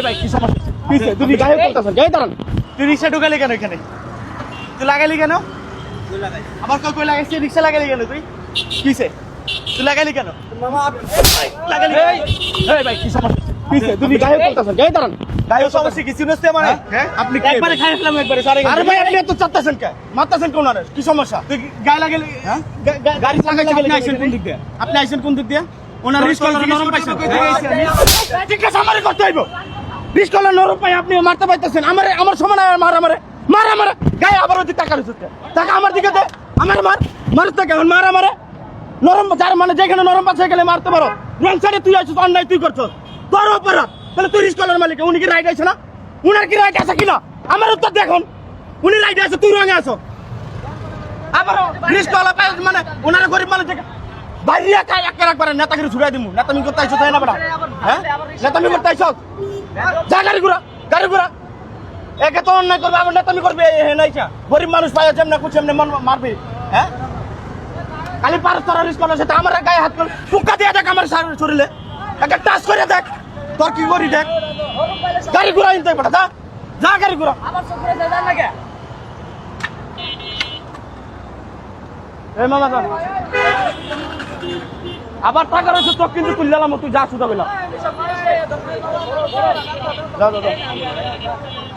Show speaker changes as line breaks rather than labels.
ভাই কি সমস্যা? তুমি গায়ে বলতেছ, গায়ে দাঁড়ান। তুই রিক্সা ঢুকালি কেন এখানে? তুই লাগালি কেন? আবার কই লাগাইছিস? রিক্সা লাগালি কেন তুই? কিসে? তুই লাগালি কেন? লাগালি ভাই কি সমস্যা? তুমি গায়ে বলতেছ, গায়ে দাঁড়ান। গায়ে সমস্যা কি চিনতে মানে? হ্যাঁ আপনি একবারে খাইছিলাম একবারে সারে। আরে ভাই আপনি এত চাপতেছেন কে? মারতেছেন কোন আরে? কি সমস্যা? তুই গায়ে লাগালি হ্যাঁ? গাড়ি লাগাইছেন আপনি আইছেন কোন দিক দিয়ে? আপনি আইছেন কোন দিক দিয়ে? ওনার রিস্ক কলার নরম পাইছেন। ঠিক আছে আমারে করতে হইব। রিস্ক কলার নরম পাই আপনি মারতে পাইতেছেন। আমার সমান মারা গায়ে আবার ওই টাকা রইছে। টাকা আমার দিকে দে। আমার মারতে কেমন মারা নরম যার মানে যেখানে নরম পাচ্ছে গেলে মারতে পারো। রং সাইডে তুই আইছিস, অন্যায় তুই করছস। তোর অপরাধ। তাহলে তুই রিস্ক কলার মালিক, উনি কি রাইট আছে না? উনার কি রাইট আছে কিনা? আমার উত্তর দেখুন। উনি রাইট আছে, তুই রঙে আছো। আবার রিস্ক কলার মানে উনার গরিব মানুষ থেকে বাইরে একা একা একবার নেতাগিরি ছুড়াই দিমু। নেতামি করতে আইছো তাই না বেটা? হ্যাঁ নেতামি করতে আইছো? যা গাড়ি ঘোড়া একে তো অন্যায় করবে, আবার নেতামি করবে। নাই গরিব মানুষ পাই আছে এমনি কুচি এমনি মারবি। হ্যাঁ খালি পারস তোরা রিস্ক কলার সাথে আমার গায়ে হাত করে টুকা দিয়ে দেখ আমার শরীরে একটা টাচ করে দেখ। তোর কি করি দেখ। গাড়ি ঘোড়া আনতে বেটা, যা গাড়ি ঘোড়া। এই মামা যা। আবার টাকা রয়েছে তোর কিন্তু তুললাম, তুই যা সুদা পেলাম।